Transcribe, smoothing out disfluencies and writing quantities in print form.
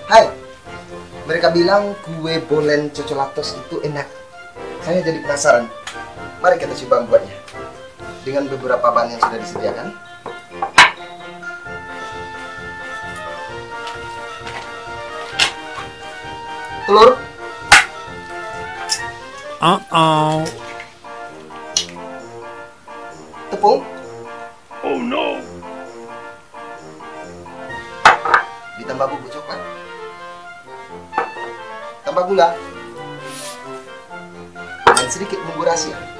Hai, mereka bilang kue bolen cocolatos itu enak. Saya jadi penasaran. Mari kita coba membuatnya dengan beberapa bahan yang sudah disediakan. Telur, tepung, Oh no! ditambah bubuk coklat, tambah gula, dan sedikit bumbu rahasia.